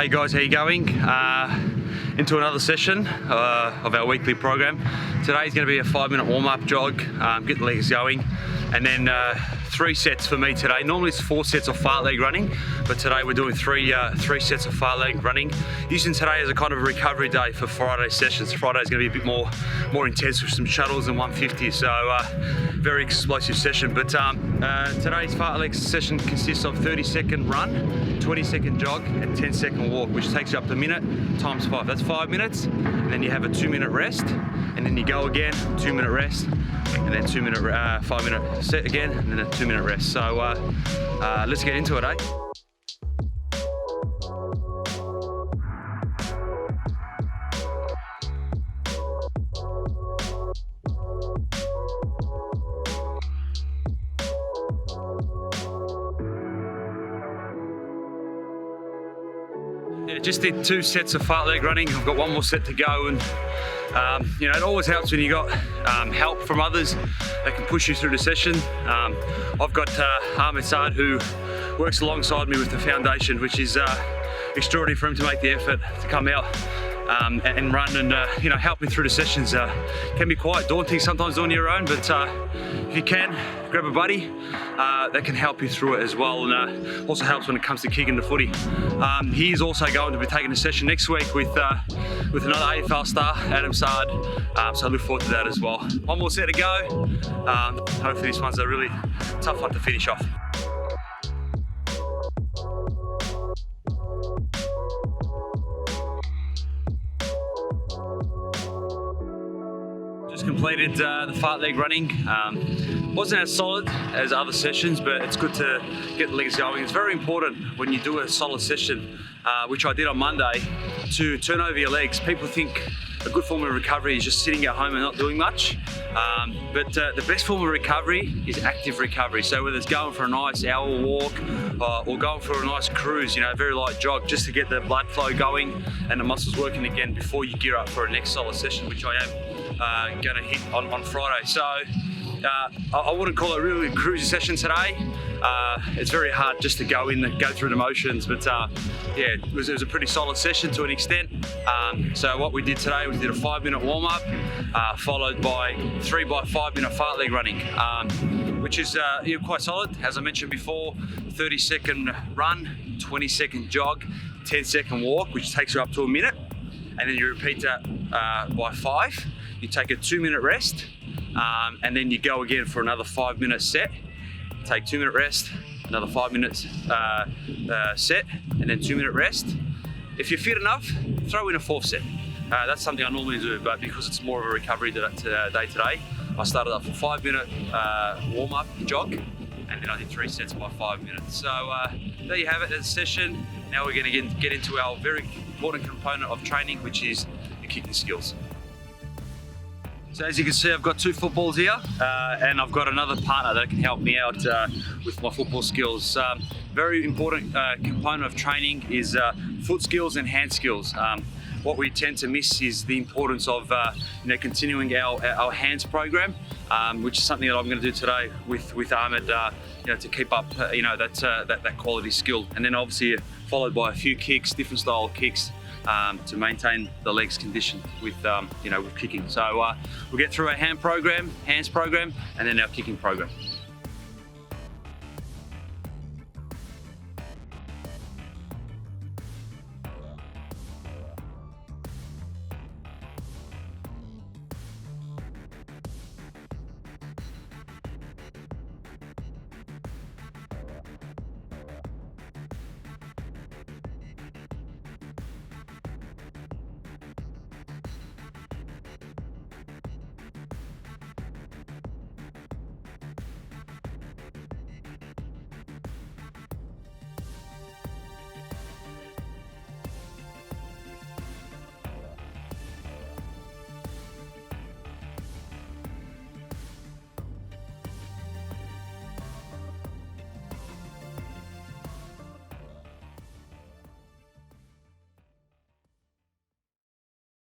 Hey guys, how you going? Into another session of our weekly program. Today's going to be a 5-minute warm-up jog, get the legs going, and then 3 sets for me today. Normally it's 4 sets of fartlek running, but today we're doing three sets of fartlek running. Using today as a kind of a recovery day for Friday sessions. Friday's going to be a bit more intense with some shuttles and 150, so very explosive session. But today's fartlek session consists of 30-second run, 20-second jog, and 10-second walk, which takes you up to a minute times 5. That's 5 minutes, and then you have a 2-minute rest, and then you go again, 2-minute rest, and then 5-minute set again, and then a 2-minute rest. So let's get into it, eh? Yeah, just did 2 sets of fartlek running. I've got 1 more set to go, and you know, it always helps when you got help from others that can push you through the session. I've got Ahmed Saad, who works alongside me with the foundation, which is extraordinary for him to make the effort to come out and run and you know, help me through the sessions. Can be quite daunting sometimes doing your own, but if you can, grab a buddy that can help you through it as well, and also helps when it comes to kicking the footy. He is also going to be taking a session next week with another AFL star, Ahmed Saad, so I look forward to that as well. 1 more set to go. Hopefully this one's a really tough one to finish off. Just completed the fartlek running. Wasn't as solid as other sessions, but it's good to get the legs going. It's very important when you do a solid session, which I did on Monday, to turn over your legs. People think a good form of recovery is just sitting at home and not doing much, but the best form of recovery is active recovery. So whether it's going for a nice hour walk or going for a nice cruise, you know, a very light jog, just to get the blood flow going and the muscles working again before you gear up for a next solid session, which I am going to hit on Friday. So I wouldn't call it a really cruisy session today. It's very hard just to go in and go through the motions, but yeah, it was a pretty solid session to an extent. So what we did today, we did a 5-minute warm-up, followed by 3 by 5-minute fartlek running, which is quite solid. As I mentioned before, 30-second run, 20-second jog, 10-second walk, which takes you up to a minute, and then you repeat that by 5. You take a 2-minute rest, and then you go again for another 5-minute set. Take 2-minute rest, another 5 minutes set, and then 2-minute rest. If you're fit enough, throw in a 4th set. That's something I normally do, but because it's more of a recovery day today, I started up for 5-minute warm-up jog, and then I did 3 sets by 5 minutes. So there you have it, that's a session. Now we're going to get into our very important component of training, which is the kicking skills. So as you can see, I've got 2 footballs here, and I've got another partner that can help me out with my football skills. Very important component of training is foot skills and hand skills. What we tend to miss is the importance of you know, continuing our hands program, which is something that I'm going to do today with Ahmed, you know, to keep up you know, that quality skill, and then obviously followed by a few kicks, different style kicks, to maintain the legs condition with you know, with kicking. So we'll get through our hands program, and then our kicking program.